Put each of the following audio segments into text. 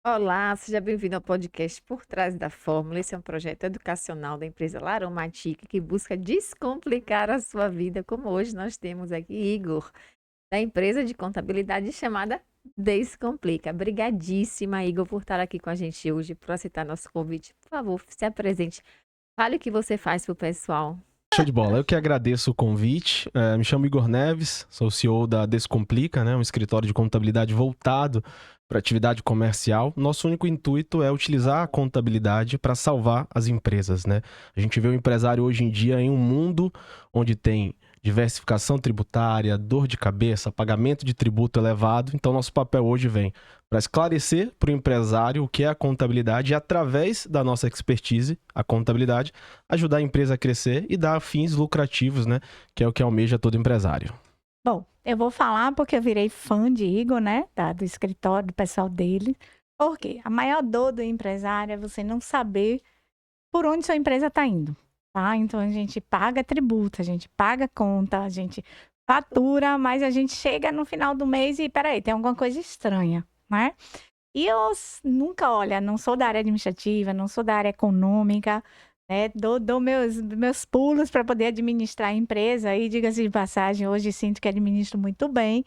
Olá, seja bem-vindo ao podcast Por Trás da Fórmula. Esse é um projeto educacional da empresa Laromatic que busca descomplicar a sua vida, como hoje nós temos aqui Igor, da empresa de contabilidade chamada Descomplica. Brigadíssima, Igor, por estar aqui com a gente hoje, por aceitar nosso convite. Por favor, se apresente. Fale o que você faz para o pessoal. Show de bola. Eu que agradeço o convite. Me chamo Igor Neves, sou o CEO da Descomplica, né? Um escritório de contabilidade voltado para atividade comercial. Nosso único intuito é utilizar a contabilidade para salvar as empresas, né? A gente vê o empresário hoje em dia em um mundo onde tem diversificação tributária, dor de cabeça, pagamento de tributo elevado. Então, nosso papel hoje vem para esclarecer para o empresário o que é a contabilidade e, através da nossa expertise, a contabilidade, ajudar a empresa a crescer e dar fins lucrativos, né? Que é o que almeja todo empresário. Bom, eu vou falar porque eu virei fã de Igor, né? Do escritório, do pessoal dele. Por quê? A maior dor do empresário é você não saber por onde sua empresa está indo, tá? Então a gente paga tributo, a gente paga conta, a gente fatura, mas a gente chega no final do mês e, peraí, tem alguma coisa estranha, né? E eu nunca, olha, não sou da área administrativa, não sou da área econômica, né? Dou meus pulos para poder administrar a empresa e, diga-se de passagem, hoje sinto que administro muito bem.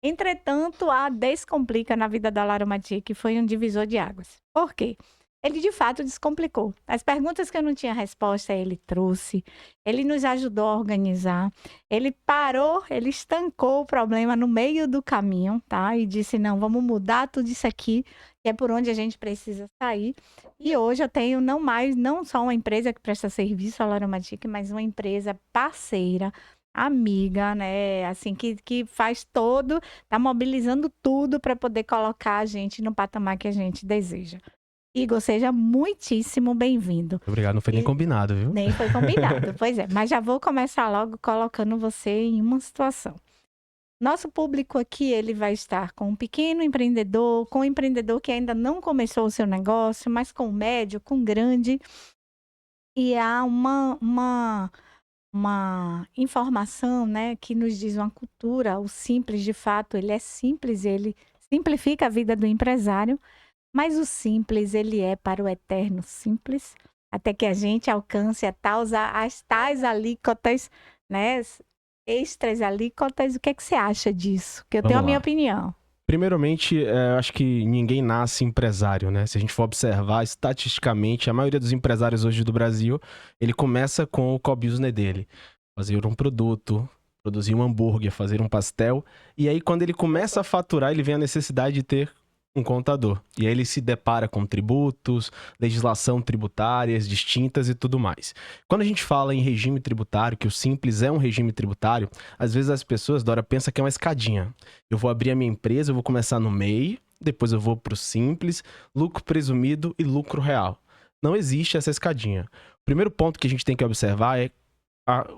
Entretanto, a Descomplica na vida da Laromatic foi um divisor de águas. Por quê? Ele de fato descomplicou. As perguntas que eu não tinha resposta, ele trouxe. Ele nos ajudou a organizar. Ele parou, ele estancou o problema no meio do caminho, tá? E disse: não, vamos mudar tudo isso aqui, que é por onde a gente precisa sair. E hoje eu tenho não só uma empresa que presta serviço à Laromatic, mas uma empresa parceira, amiga, né? Assim, que faz todo, tá mobilizando tudo para poder colocar a gente no patamar que a gente deseja. Igor, seja muitíssimo bem-vindo. Obrigado, não foi nem combinado, viu? Nem foi combinado, pois é. Mas já vou começar logo colocando você em uma situação. Nosso público aqui, ele vai estar com um pequeno empreendedor, com um empreendedor que ainda não começou o seu negócio, mas com médio, com grande. E há uma informação, né, que nos diz uma cultura, o simples, de fato, ele é simples, ele simplifica a vida do empresário, mas o simples, ele é para o eterno simples, até que a gente alcance as tais alíquotas, né, extras alíquotas. O que é que você acha disso? Que eu tenho a Vamos minha lá. opinião. Primeiramente, acho que ninguém nasce empresário, né? Se a gente for observar, estatisticamente, a maioria dos empresários hoje do Brasil, ele começa com o core business dele. Fazer um produto, produzir um hambúrguer, fazer um pastel. E aí, quando ele começa a faturar, ele vem a necessidade de ter um contador. E aí ele se depara com tributos, legislação tributárias distintas e tudo mais. Quando a gente fala em regime tributário, que o Simples é um regime tributário, às vezes as pessoas, Dora, pensam que é uma escadinha. Eu vou abrir a minha empresa, eu vou começar no MEI, depois eu vou para o Simples, lucro presumido e lucro real. Não existe essa escadinha. O primeiro ponto que a gente tem que observar é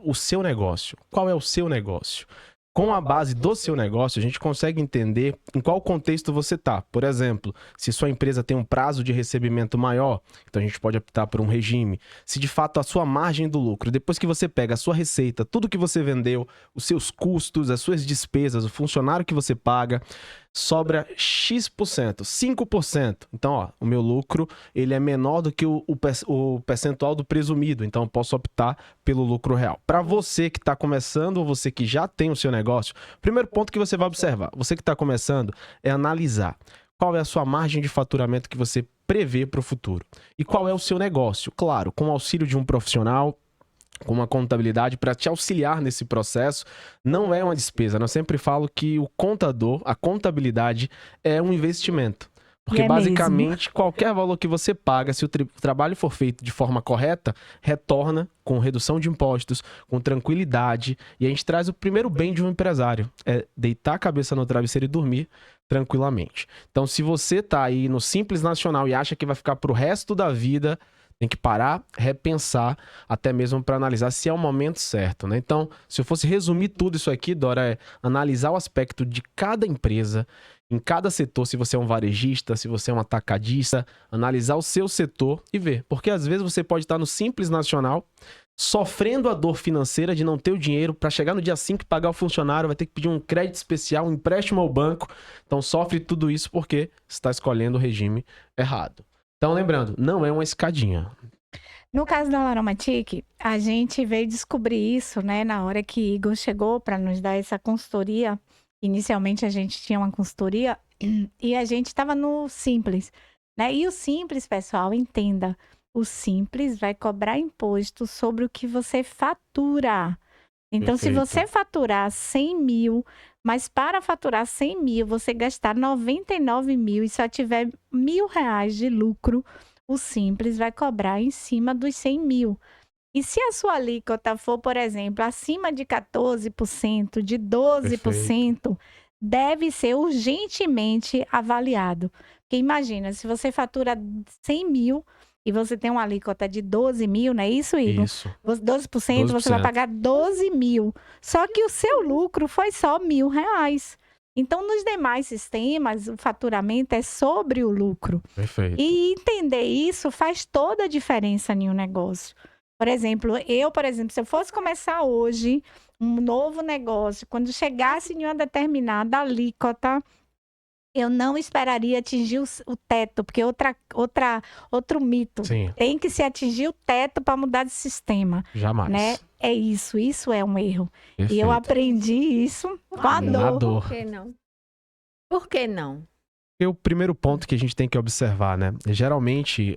o seu negócio. Qual é o seu negócio? Com a base do seu negócio, a gente consegue entender em qual contexto você está. Por exemplo, se sua empresa tem um prazo de recebimento maior, então a gente pode optar por um regime. Se de fato a sua margem do lucro, depois que você pega a sua receita, tudo que você vendeu, os seus custos, as suas despesas, o funcionário que você paga, sobra X%, 5%. Então, ó, o meu lucro ele é menor do que o percentual do presumido, então eu posso optar pelo lucro real. Para você que está começando ou você que já tem o seu negócio, primeiro ponto que você vai observar, você que está começando, é analisar qual é a sua margem de faturamento que você prevê para o futuro. E qual é o seu negócio? Claro, com o auxílio de um profissional, com uma contabilidade para te auxiliar nesse processo, não é uma despesa. Eu sempre falo que o contador, a contabilidade é um investimento. Porque basicamente qualquer valor que você paga, se o trabalho for feito de forma correta, retorna com redução de impostos, com tranquilidade. E a gente traz o primeiro bem de um empresário, é deitar a cabeça no travesseiro e dormir tranquilamente. Então, se você está aí no Simples Nacional e acha que vai ficar para o resto da vida, tem que parar, repensar, até mesmo para analisar se é o momento certo, né? Então, se eu fosse resumir tudo isso aqui, Dora, é analisar o aspecto de cada empresa, em cada setor, se você é um varejista, se você é um atacadista, analisar o seu setor e ver. Porque às vezes você pode estar no Simples Nacional, sofrendo a dor financeira de não ter o dinheiro para chegar no dia 5 e pagar o funcionário, vai ter que pedir um crédito especial, um empréstimo ao banco. Então sofre tudo isso porque está escolhendo o regime errado. Então lembrando, não é uma escadinha. No caso da Laromatic, a gente veio descobrir isso, né, na hora que Igor chegou para nos dar essa consultoria. Inicialmente a gente tinha uma consultoria e a gente estava no Simples, né? E o Simples, pessoal, entenda, o Simples vai cobrar imposto sobre o que você fatura. Então, se Perfeito. você faturar 100 mil, mas para faturar 100 mil, você gastar 99 mil e só tiver R$1.000 de lucro, o Simples vai cobrar em cima dos 100 mil. E se a sua alíquota for, por exemplo, acima de 14%, de 12%, deve ser urgentemente avaliado. Porque imagina, se você fatura 100 mil e você tem uma alíquota de 12 mil, não é isso, Igor? Isso. 12%, você vai pagar 12 mil. Só que o seu lucro foi só R$1.000. Então, nos demais sistemas, o faturamento é sobre o lucro. Perfeito. E entender isso faz toda a diferença em um negócio. Por exemplo, se eu fosse começar hoje um novo negócio, quando chegasse em uma determinada alíquota, eu não esperaria atingir o teto, porque outro mito. Sim. Tem que se atingir o teto para mudar de sistema, Jamais. né? É isso é um erro. Perfeito. E eu aprendi isso com a Na dor. dor. Por que não? Por que não? E o primeiro ponto que a gente tem que observar, né? Geralmente,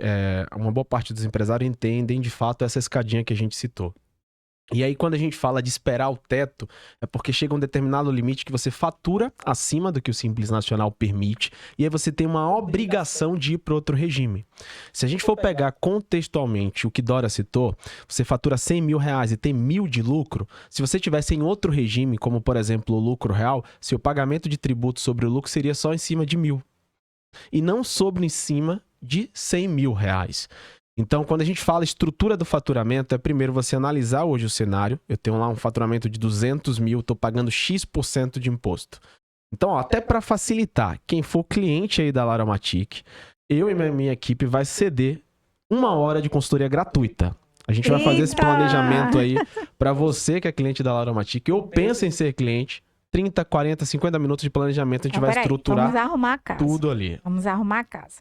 uma boa parte dos empresários entendem, de fato, essa escadinha que a gente citou. E aí, quando a gente fala de esperar o teto, é porque chega um determinado limite que você fatura acima do que o Simples Nacional permite, e aí você tem uma obrigação de ir para outro regime. Se a gente for pegar contextualmente o que Dora citou, você fatura 100 mil reais e tem 1.000 de lucro, se você tivesse em outro regime, como por exemplo o lucro real, seu pagamento de tributo sobre o lucro seria só em cima de 1.000. E não sobre em cima de 100 mil reais. Então, quando a gente fala estrutura do faturamento, é primeiro você analisar hoje o cenário. Eu tenho lá um faturamento de 200 mil, estou pagando X% de imposto. Então, ó, até para facilitar, quem for cliente aí da Laromatic, eu e minha equipe vai ceder 1 hora de consultoria gratuita. A gente vai fazer esse Eita! planejamento aí para você que é cliente da Laromatic ou pensa em ser cliente. 30, 40, 50 minutos de planejamento, a gente Então, vai peraí, estruturar vamos arrumar a casa. tudo ali. Vamos arrumar a casa.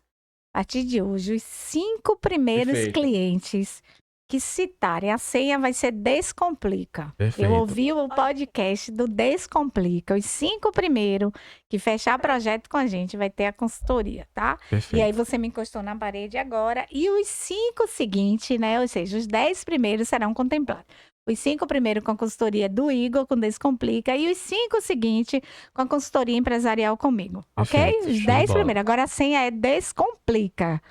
A partir de hoje, os 5 primeiros Perfeito. clientes que citarem a senha vai ser Descomplica. Perfeito. Eu ouvi o podcast do Descomplica. Os 5 primeiros que fechar projeto com a gente vai ter a consultoria, tá? Perfeito. E aí você me encostou na parede agora. E os 5 seguintes, né? Ou seja, os 10 primeiros serão contemplados. Os 5 primeiros com a consultoria do Igor, com Descomplica. E os 5 seguintes com a consultoria empresarial comigo. Perfeito, Ok? Os show de 10 bola. primeiros. Agora a senha é Descomplica.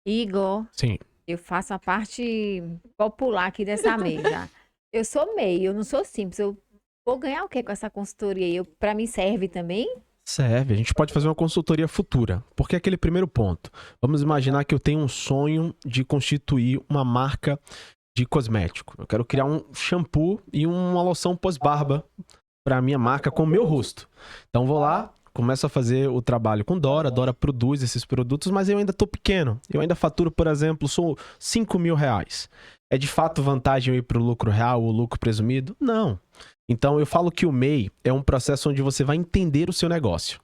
Igor, Sim. eu faço a parte popular aqui dessa mesa. Eu sou MEI, eu não sou simples. Eu vou ganhar o que com essa consultoria aí? Para mim serve também? Serve, a gente pode fazer uma consultoria futura, porque é aquele primeiro ponto. Vamos imaginar que eu tenho um sonho de constituir uma marca de cosmético. Eu quero criar um shampoo e uma loção pós-barba para minha marca com o meu rosto. Então vou lá, começo a fazer o trabalho com Dora, Dora produz esses produtos, mas eu ainda tô pequeno. Eu ainda faturo, por exemplo, sou 5 mil reais. É de fato vantagem eu ir para o lucro real ou lucro presumido? Não. Então eu falo que o MEI é um processo onde você vai entender o seu negócio.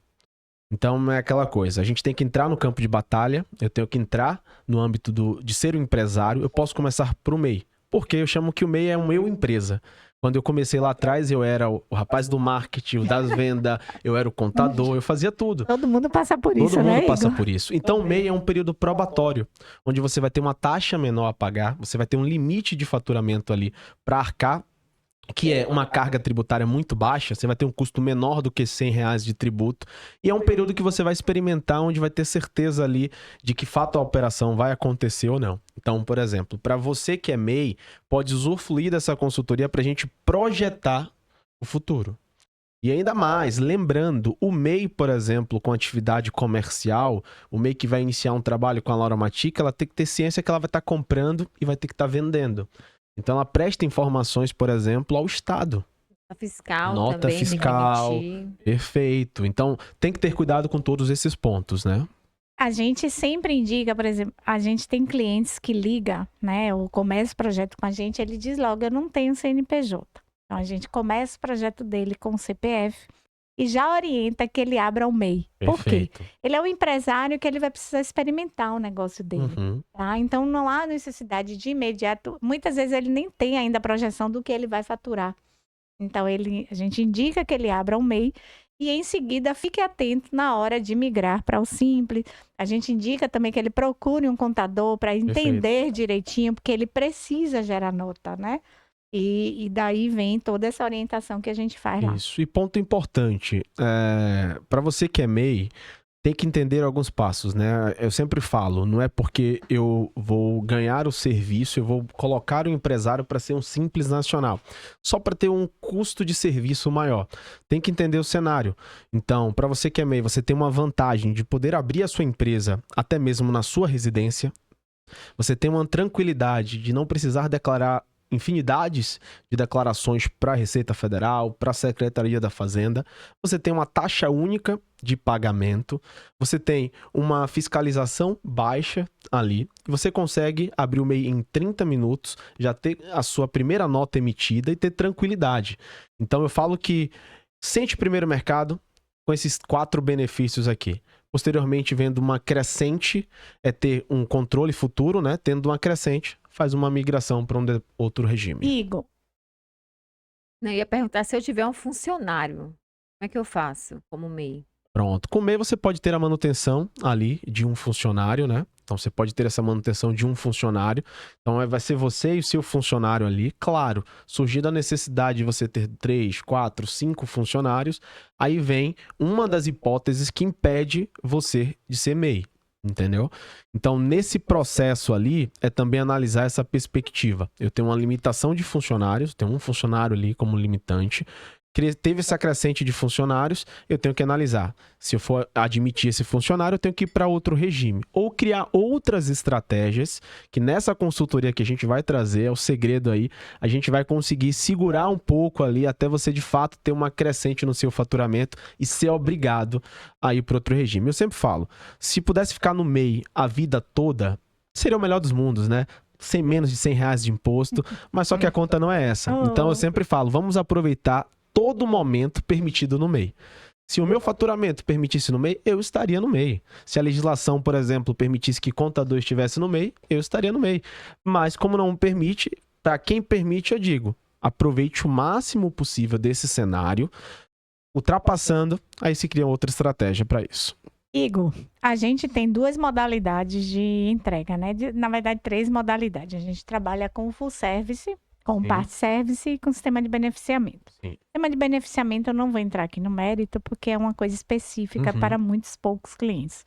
Então é aquela coisa, a gente tem que entrar no campo de batalha, eu tenho que entrar no âmbito de ser um empresário, eu posso começar pro MEI. Porque eu chamo que o MEI é um eu empresa. Quando eu comecei lá atrás, eu era o rapaz do marketing, o das vendas, eu era o contador, eu fazia tudo. Todo mundo passa por isso, Todo né, mundo passa Igor? por isso. Então, o MEI é um período probatório, onde você vai ter uma taxa menor a pagar, você vai ter um limite de faturamento ali para arcar, que é uma carga tributária muito baixa, você vai ter um custo menor do que 100 reais de tributo, e é um período que você vai experimentar, onde vai ter certeza ali de que fato a operação vai acontecer ou não. Então, por exemplo, para você que é MEI, pode usufruir dessa consultoria para a gente projetar o futuro. E ainda mais, lembrando, o MEI, por exemplo, com atividade comercial, o MEI que vai iniciar um trabalho com a Laromatic, ela tem que ter ciência que ela vai estar comprando e vai ter que estar vendendo. Então ela presta informações, por exemplo, ao Estado. Nota fiscal Nota também, tem que fiscal. emitir. Perfeito. Então tem que ter cuidado com todos esses pontos, né? A gente sempre indica, por exemplo, a gente tem clientes que ligam, né? Ou começa o projeto com a gente, ele diz logo, eu não tenho CNPJ. Então, a gente começa o projeto dele com o CPF e já orienta que ele abra o MEI. Por quê? Perfeito. Ele é um empresário que ele vai precisar experimentar o negócio dele. Uhum. Tá? Então, não há necessidade de imediato. Muitas vezes ele nem tem ainda a projeção do que ele vai faturar. Então, a gente indica que ele abra o MEI e, em seguida, fique atento na hora de migrar para o Simples. A gente indica também que ele procure um contador para entender direitinho, porque ele precisa gerar nota, né? E daí vem toda essa orientação que a gente faz lá. Isso. E ponto importante, para você que é MEI, tem que entender alguns passos, né? Eu sempre falo, não é porque eu vou ganhar o serviço, eu vou colocar o empresário para ser um Simples Nacional, só para ter um custo de serviço maior. Tem que entender o cenário. Então, para você que é MEI, você tem uma vantagem de poder abrir a sua empresa até mesmo na sua residência. Você tem uma tranquilidade de não precisar declarar infinidades de declarações para a Receita Federal, para a Secretaria da Fazenda. Você tem uma taxa única de pagamento. Você tem uma fiscalização baixa ali. Você consegue abrir o MEI em 30 minutos, já ter a sua primeira nota emitida e ter tranquilidade. Então eu falo que sente primeiro mercado com esses 4 benefícios aqui. Posteriormente, vendo uma crescente, é ter um controle futuro, né? Tendo uma crescente, faz uma migração para outro regime. Igor, Eu ia perguntar se eu tiver um funcionário, como é que eu faço como MEI? Pronto. Com o MEI você pode ter a manutenção ali de um funcionário, né? Então você pode ter essa manutenção de um funcionário. Então vai ser você e o seu funcionário ali. Claro, surgindo a necessidade de você ter 3, 4, 5 funcionários, aí vem uma das hipóteses que impede você de ser MEI. Entendeu? Então, nesse processo ali, é também analisar essa perspectiva. Eu tenho uma limitação de funcionários, tenho um funcionário ali como limitante. Teve essa crescente de funcionários, eu tenho que analisar. Se eu for admitir esse funcionário, eu tenho que ir para outro regime. Ou criar outras estratégias, que nessa consultoria que a gente vai trazer, é o segredo aí, a gente vai conseguir segurar um pouco ali, até você de fato ter uma crescente no seu faturamento e ser obrigado a ir para outro regime. Eu sempre falo, se pudesse ficar no MEI a vida toda, seria o melhor dos mundos, né? Sem menos de R$100 de imposto, mas só que a conta não é essa. Então eu sempre falo, vamos aproveitar todo momento permitido no MEI. Se o meu faturamento permitisse no MEI, eu estaria no MEI. Se a legislação, por exemplo, permitisse que contador estivesse no MEI, eu estaria no MEI. Mas como não permite, para quem permite, eu digo, aproveite o máximo possível desse cenário, ultrapassando, aí se cria outra estratégia para isso. Igor, a gente tem 2 modalidades de entrega, né? Na verdade, 3 modalidades. A gente trabalha com full service, com part service e com sistema de beneficiamento. Sim. Sistema de beneficiamento eu não vou entrar aqui no mérito, porque é uma coisa específica para muitos poucos clientes.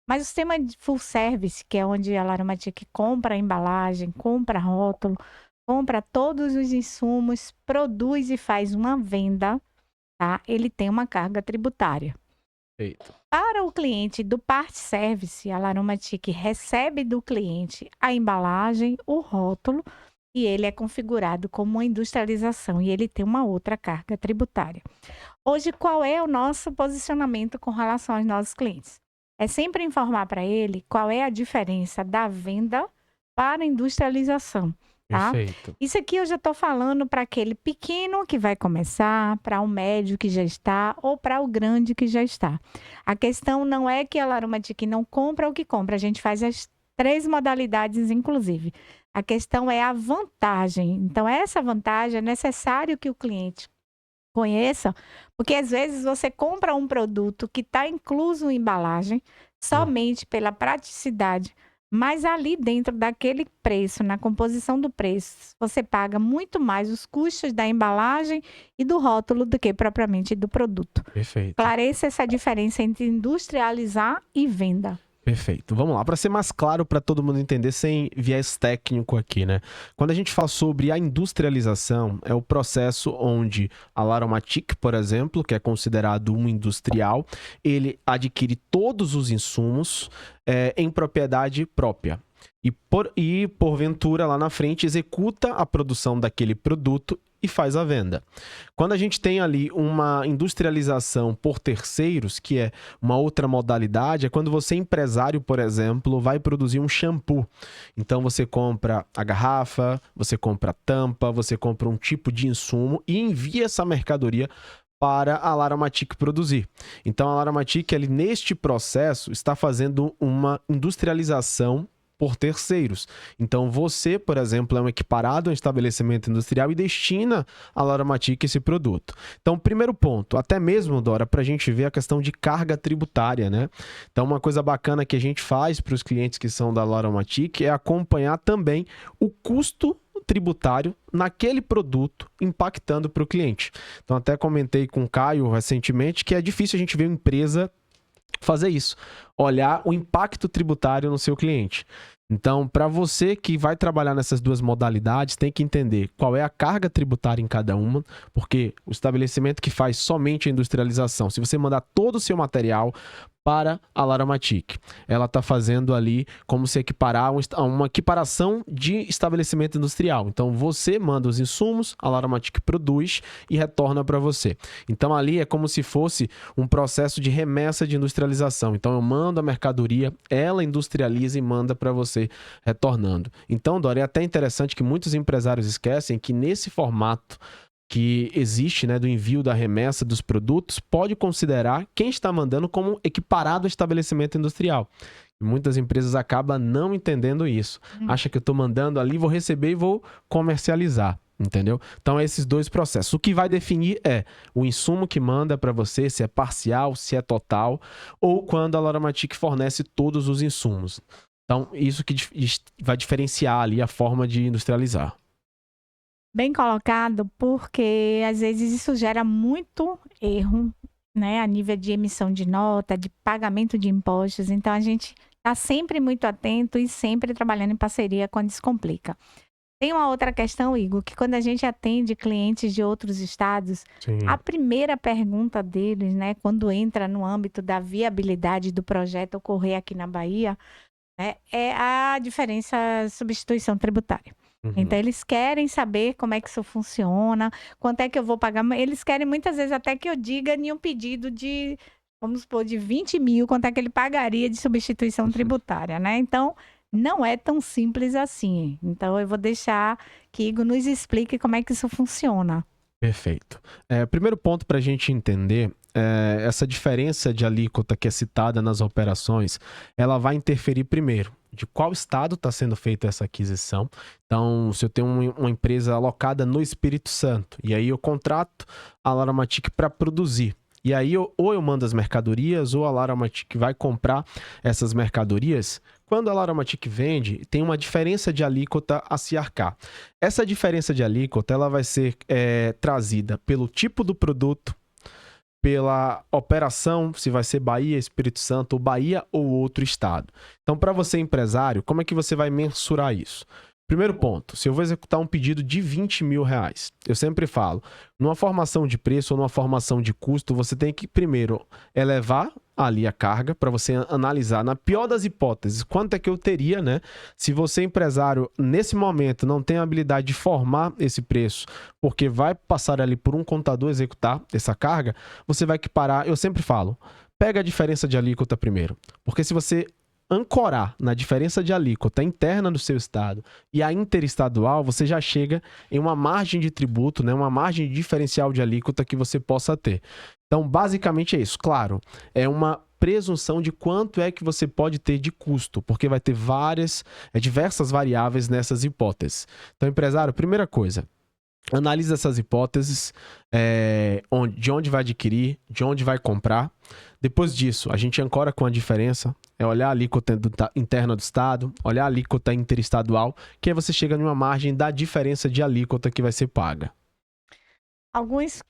Mas o sistema de full service, que é onde a Laromatic compra a embalagem, compra rótulo, compra todos os insumos, produz e faz uma venda, tá? Ele tem uma carga tributária. Feito. Para o cliente do part service, a Laromatic recebe do cliente a embalagem, o rótulo, e ele é configurado como uma industrialização e ele tem uma outra carga tributária. Hoje, qual é o nosso posicionamento com relação aos nossos clientes? É sempre informar para ele qual é a diferença da venda para a industrialização. Tá? Perfeito. Isso aqui eu já estou falando para aquele pequeno que vai começar, para o médio que já está ou para o grande que já está. A questão não é que a Laromatic não compra o que compra, a gente faz as 3 modalidades, inclusive. A questão é a vantagem. Então, essa vantagem é necessário que o cliente conheça, porque às vezes você compra um produto que está incluso em embalagem somente pela praticidade, mas ali dentro daquele preço, na composição do preço, você paga muito mais os custos da embalagem e do rótulo do que propriamente do produto. Perfeito. Clareça essa diferença entre industrializar e venda. Perfeito. Vamos lá, para ser mais claro para todo mundo entender sem viés técnico aqui, né? Quando a gente fala sobre a industrialização, é o processo onde a Laromatic, por exemplo, que é considerado um industrial, ele adquire todos os insumos em propriedade própria. E porventura, lá na frente, executa a produção daquele produto e faz a venda. Quando a gente tem ali uma industrialização por terceiros, que é uma outra modalidade, é quando você, empresário, por exemplo, vai produzir um shampoo. Então você compra a garrafa, você compra a tampa, você compra um tipo de insumo e envia essa mercadoria para a Laromatic produzir. Então a Laromatic, ali neste processo, está fazendo uma industrialização por terceiros. Então você, por exemplo, é um equiparado a um estabelecimento industrial e destina a Laromatic esse produto. Então, primeiro ponto, até mesmo, Dora, para a gente ver a questão de carga tributária, né? Então, uma coisa bacana que a gente faz para os clientes que são da Laromatic é acompanhar também o custo tributário naquele produto impactando para o cliente. Então, até comentei com o Caio recentemente que é difícil a gente ver uma empresa fazer isso, olhar o impacto tributário no seu cliente. Então, para você que vai trabalhar nessas duas modalidades, tem que entender qual é a carga tributária em cada uma, porque o estabelecimento que faz somente a industrialização, se você mandar todo o seu material para a Laromatic, ela está fazendo ali como se equiparar a uma equiparação de estabelecimento industrial. Então, você manda os insumos, a Laromatic produz e retorna para você. Então, ali é como se fosse um processo de remessa de industrialização. Então, eu mando a mercadoria, ela industrializa e manda para você retornando. Então, Dora, é até interessante que muitos empresários esquecem que nesse formato que existe, né, do envio da remessa dos produtos, pode considerar quem está mandando como equiparado ao estabelecimento industrial. E muitas empresas acabam não entendendo isso. Acha que eu estou mandando ali, vou receber e vou comercializar. Entendeu? Então, esses dois processos. O que vai definir é o insumo que manda para você, se é parcial, se é total, ou quando a Laromatic fornece todos os insumos. Então, isso que vai diferenciar ali a forma de industrializar. Bem colocado, porque às vezes isso gera muito erro, né, a nível de emissão de nota, de pagamento de impostos. Então, a gente está sempre muito atento e sempre trabalhando em parceria com a Descomplica. Tem uma outra questão, Igor, que quando a gente atende clientes de outros estados, Sim. a primeira pergunta deles, né, quando entra no âmbito da viabilidade do projeto ocorrer aqui na Bahia, né, é a diferença substituição tributária. Então, eles querem saber como é que isso funciona, quanto é que eu vou pagar. Eles querem muitas vezes até que eu diga em um pedido de, vamos supor, de 20 mil, quanto é que ele pagaria de substituição tributária, né? Então, não é tão simples assim. Então, eu vou deixar que Igor nos explique como é que isso funciona. Perfeito. Primeiro ponto para a gente entender, essa diferença de alíquota que é citada nas operações, ela vai interferir primeiro de qual estado está sendo feita essa aquisição. Então, se eu tenho uma empresa alocada no Espírito Santo, e aí eu contrato a Laromatic para produzir, e aí ou eu mando as mercadorias, ou a Laromatic vai comprar essas mercadorias. Quando a Laromatic vende, tem uma diferença de alíquota a se arcar. Essa diferença de alíquota ela vai ser trazida pelo tipo do produto, pela operação, se vai ser Bahia, Espírito Santo, ou Bahia ou outro estado. Então, para você empresário, como é que você vai mensurar isso? Primeiro ponto, se eu vou executar um pedido de 20 mil reais, eu sempre falo, numa formação de preço ou numa formação de custo, você tem que primeiro elevar ali a carga para você analisar, na pior das hipóteses, quanto é que eu teria, né? Se você, empresário, nesse momento não tem a habilidade de formar esse preço, porque vai passar ali por um contador executar essa carga, você vai equiparar, eu sempre falo, pega a diferença de alíquota primeiro, porque se você ancorar na diferença de alíquota interna do seu estado e a interestadual, você já chega em uma margem de tributo, né, uma margem de diferencial de alíquota que você possa ter. Então, basicamente é isso. Claro, é uma presunção de quanto é que você pode ter de custo, porque vai ter diversas variáveis nessas hipóteses. Então, empresário, primeira coisa, analisa essas hipóteses, de onde vai adquirir, de onde vai comprar. Depois disso, a gente ancora com a diferença, olhar a alíquota interna do estado, olhar a alíquota interestadual, que aí você chega numa margem da diferença de alíquota que vai ser paga. Alguns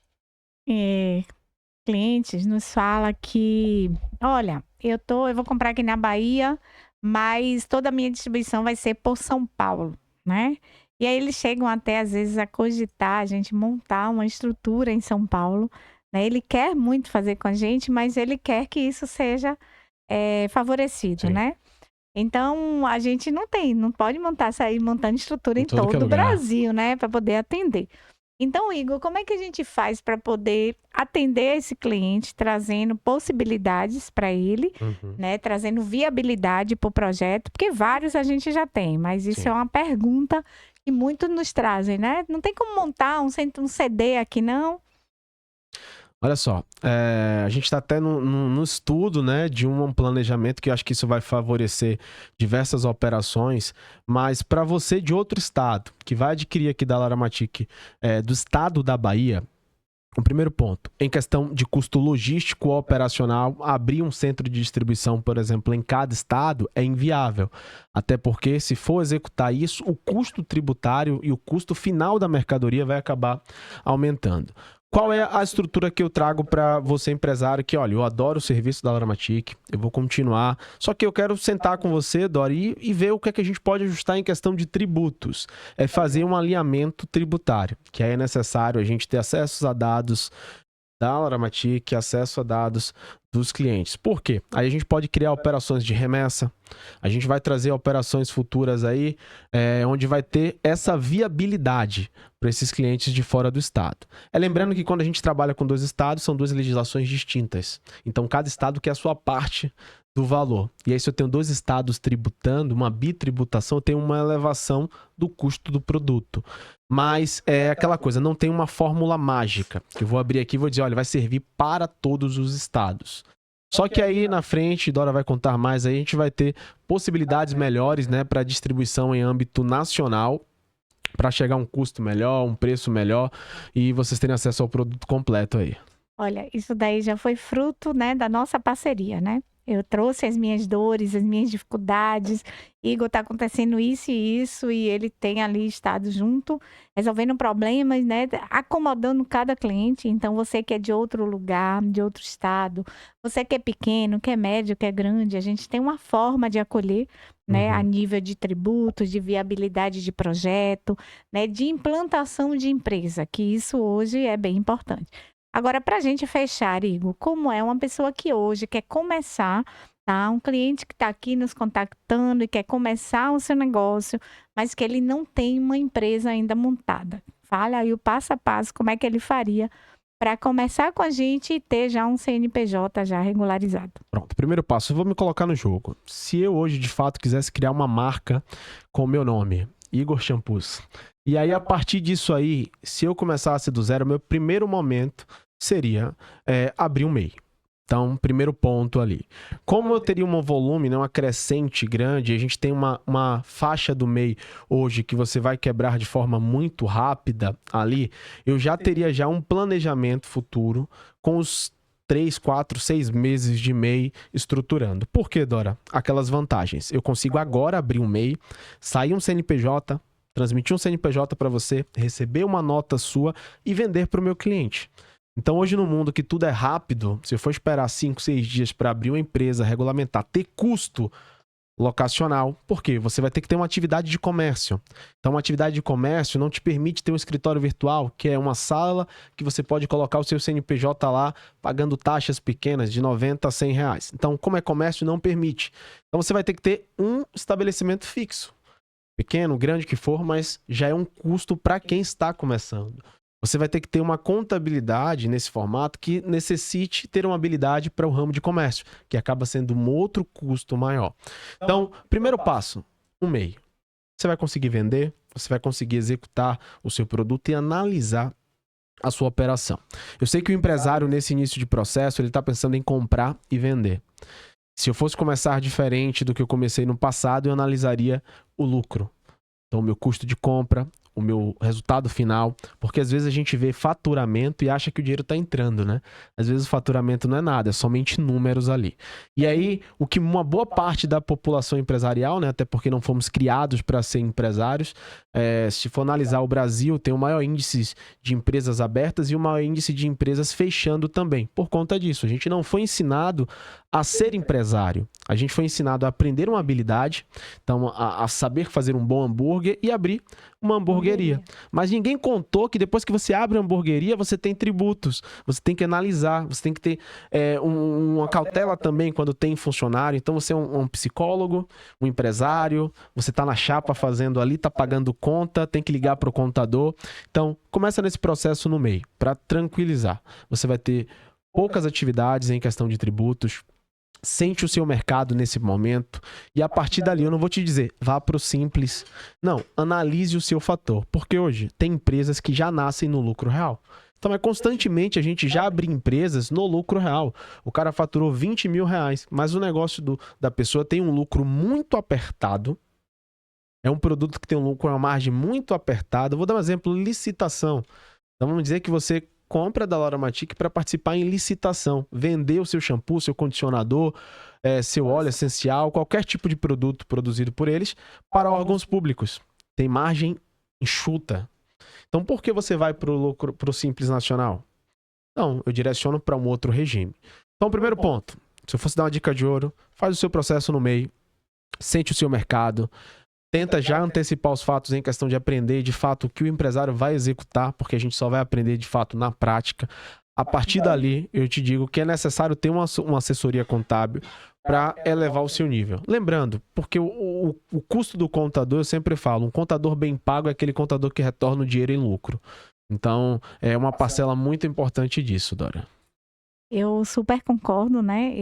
clientes nos falam que, olha, eu vou comprar aqui na Bahia, mas toda a minha distribuição vai ser por São Paulo, né? E aí eles chegam até, às vezes, a cogitar a gente montar uma estrutura em São Paulo, né? Ele quer muito fazer com a gente, mas ele quer que isso seja favorecido, Sim. né? Então, a gente não pode sair montando estrutura em Em todo que é todo o lugar. Brasil, né? Para poder atender. Então, Igor, como é que a gente faz para poder atender esse cliente, trazendo possibilidades para ele, Uhum. né? Trazendo viabilidade para o projeto, porque vários a gente já tem, mas isso Sim. é uma pergunta que muitos nos trazem, né? Não tem como montar um CD aqui, não? Olha só, a gente está até no estudo, né, de um planejamento que eu acho que isso vai favorecer diversas operações, mas para você de outro estado, que vai adquirir aqui da Laramatic, do estado da Bahia, o primeiro ponto, em questão de custo logístico operacional, abrir um centro de distribuição, por exemplo, em cada estado é inviável. Até porque, se for executar isso, o custo tributário e o custo final da mercadoria vai acabar aumentando. Qual é a estrutura que eu trago para você, empresário, que, olha, eu adoro o serviço da Laramatic, eu vou continuar, só que eu quero sentar com você, Dori, e ver o que é que a gente pode ajustar em questão de tributos. É fazer um alinhamento tributário, que aí é necessário a gente ter acesso a dados da Laramatic, acesso a dados dos clientes. Por quê? Aí a gente pode criar operações de remessa, a gente vai trazer operações futuras aí, onde vai ter essa viabilidade para esses clientes de fora do estado. Lembrando que quando a gente trabalha com 2 estados, são 2 legislações distintas. Então, cada estado quer a sua parte do valor. E aí, se eu tenho 2 estados tributando, uma bitributação, eu tenho uma elevação do custo do produto. Mas é aquela coisa, não tem uma fórmula mágica. Eu vou abrir aqui e vou dizer, olha, vai servir para todos os estados. Só que aí na frente, Dora vai contar mais, aí a gente vai ter possibilidades melhores, né, para distribuição em âmbito nacional, para chegar a um custo melhor, um preço melhor e vocês terem acesso ao produto completo aí. Olha, isso daí já foi fruto, né, da nossa parceria, né? Eu trouxe as minhas dores, as minhas dificuldades. Igor, tá acontecendo isso e isso, e ele tem ali estado junto, resolvendo problemas, né? Acomodando cada cliente. Então, você que é de outro lugar, de outro estado, você que é pequeno, que é médio, que é grande, a gente tem uma forma de acolher, né? A nível de tributos, de viabilidade de projeto, né? De implantação de empresa, que isso hoje é bem importante. Agora, para a gente fechar, Igor, como é uma pessoa que hoje quer começar, tá? Um cliente que está aqui nos contactando e quer começar o seu negócio, mas que ele não tem uma empresa ainda montada. Fala aí o passo a passo, como é que ele faria para começar com a gente e ter já um CNPJ já regularizado. Pronto, primeiro passo, eu vou me colocar no jogo. Se eu hoje, de fato, quisesse criar uma marca com o meu nome, Igor Shampoos, e aí, a partir disso aí, se eu começasse do zero, meu primeiro momento seria abrir um MEI. Então, primeiro ponto ali. Como eu teria um volume, né, uma crescente grande, a gente tem uma faixa do MEI hoje que você vai quebrar de forma muito rápida ali, eu já teria já um planejamento futuro com os 3, 4, 6 meses de MEI estruturando. Por quê, Dora? Aquelas vantagens. Eu consigo agora abrir um MEI, sair um CNPJ, transmitir um CNPJ para você, receber uma nota sua e vender para o meu cliente. Então, hoje no mundo que tudo é rápido, se eu for esperar 5, 6 dias para abrir uma empresa, regulamentar, ter custo locacional, por quê? Você vai ter que ter uma atividade de comércio. Então, uma atividade de comércio não te permite ter um escritório virtual, que é uma sala que você pode colocar o seu CNPJ lá, pagando taxas pequenas de 90 a 100 reais. Então, como é comércio, não permite. Então, você vai ter que ter um estabelecimento fixo. Pequeno, grande que for, mas já é um custo para quem está começando. Você vai ter que ter uma contabilidade nesse formato que necessite ter uma habilidade para o ramo de comércio, que acaba sendo um outro custo maior. Então, primeiro passo, um MEI. Você vai conseguir vender, você vai conseguir executar o seu produto e analisar a sua operação. Eu sei que o empresário, nesse início de processo, ele está pensando em comprar e vender. Se eu fosse começar diferente do que eu comecei no passado, eu analisaria o lucro. Então, o meu custo de compra, o meu resultado final, porque às vezes a gente vê faturamento e acha que o dinheiro está entrando, né? Às vezes o faturamento não é nada, é somente números ali. E aí, o que uma boa parte da população empresarial, né? Até porque não fomos criados para ser empresários, se for analisar o Brasil, tem o maior índice de empresas abertas e o maior índice de empresas fechando também. Por conta disso, a gente não foi ensinado a ser empresário. A gente foi ensinado a aprender uma habilidade, então a saber fazer um bom hambúrguer e abrir uma hamburgueria. Mas ninguém contou que depois que você abre uma hamburgueria, você tem tributos, você tem que analisar, você tem que ter uma cautela também quando tem funcionário. Então você é um psicólogo, um empresário, você está na chapa fazendo ali, está pagando conta, tem que ligar para o contador. Então começa nesse processo no meio, para tranquilizar. Você vai ter poucas atividades em questão de tributos, sente o seu mercado nesse momento e a partir dali eu não vou te dizer, vá para o simples. Não, analise o seu fator, porque hoje tem empresas que já nascem no lucro real. Então constantemente a gente já abre empresas no lucro real. O cara faturou 20 mil reais, mas o negócio da pessoa tem um lucro muito apertado. É um produto que tem um lucro, uma margem muito apertada. Vou dar um exemplo, licitação. Então vamos dizer que você compra da Laromatic para participar em licitação, vender o seu shampoo, seu condicionador, seu óleo essencial, qualquer tipo de produto produzido por eles para órgãos públicos. Tem margem enxuta. Então por que você vai para o Simples Nacional? Não, eu direciono para um outro regime. Então primeiro ponto, se eu fosse dar uma dica de ouro, faz o seu processo no meio, sente o seu mercado, tenta já antecipar os fatos em questão de aprender de fato o que o empresário vai executar, porque a gente só vai aprender de fato na prática. A partir dali, eu te digo que é necessário ter uma assessoria contábil para elevar o seu nível. Lembrando, porque o custo do contador, eu sempre falo, um contador bem pago é aquele contador que retorna o dinheiro em lucro. Então, é uma parcela muito importante disso, Dora. Eu super concordo, né?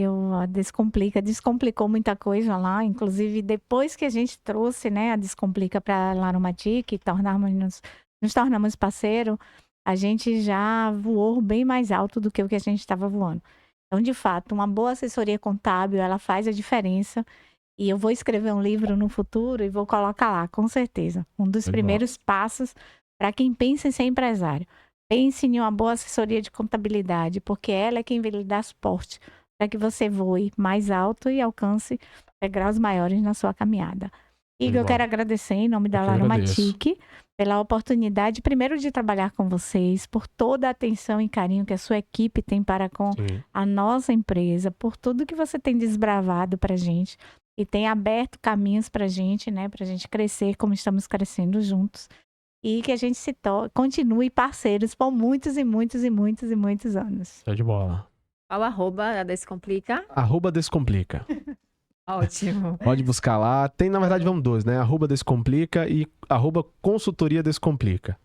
A descomplicou muita coisa lá, inclusive depois que a gente trouxe, né, a Descomplica para a Laromatic, nos tornamos parceiro, a gente já voou bem mais alto do que o que a gente estava voando. Então, de fato, uma boa assessoria contábil, ela faz a diferença. E eu vou escrever um livro no futuro e vou colocar lá, com certeza. Um dos primeiros passos para quem pensa em ser empresário. Pense em uma boa assessoria de contabilidade, porque ela é quem vai lhe dar suporte para que você voe mais alto e alcance degraus maiores na sua caminhada. Igor, eu quero agradecer em nome da Laromatic pela oportunidade, primeiro, de trabalhar com vocês, por toda a atenção e carinho que a sua equipe tem para com a nossa empresa, por tudo que você tem desbravado para a gente e tem aberto caminhos para a gente, né, para a gente crescer como estamos crescendo juntos. E que a gente continue parceiros por muitos e muitos e muitos e muitos anos. Show de bola. Qual arroba a Descomplica? @Descomplica. Ótimo. Pode buscar lá. Tem, na verdade, vamos dois, né? @Descomplica e @Consultoria Descomplica.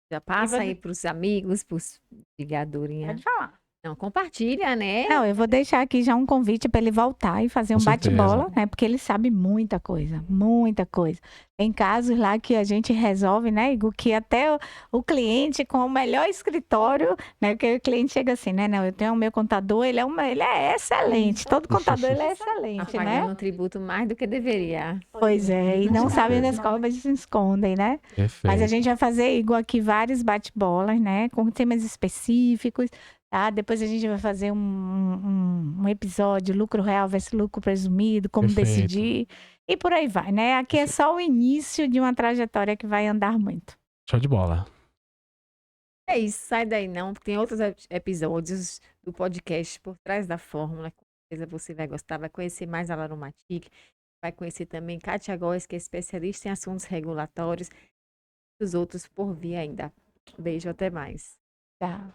Já passa aí para os amigos, para os ligadorinhas. Pode falar. Não, compartilha, né? Não, eu vou deixar aqui já um convite para ele voltar e fazer um bate-bola, né? Porque ele sabe muita coisa, muita coisa. Tem casos lá que a gente resolve, né, Igor, que até o cliente com o melhor escritório, né? Que o cliente chega assim, né? Não, eu tenho o meu contador, ele é excelente. Todo contador, ele é excelente, né? Pagando tributo mais do que deveria. Pois é, e não sabem onde as cobras se escondem, né? Perfeito. Mas a gente vai fazer, Igor, aqui vários bate-bolas, né? Com temas específicos. Tá? Depois a gente vai fazer um episódio, lucro real versus lucro presumido, como decidir, e por aí vai, né? Aqui é só o início de uma trajetória que vai andar muito. Show de bola. É isso, sai daí não, porque tem outros episódios do podcast Por Trás da Fórmula, com certeza você vai gostar, vai conhecer mais a Laromatic, vai conhecer também Kátia Góes, que é especialista em assuntos regulatórios, e os outros por vir ainda. Beijo, até mais. Tá.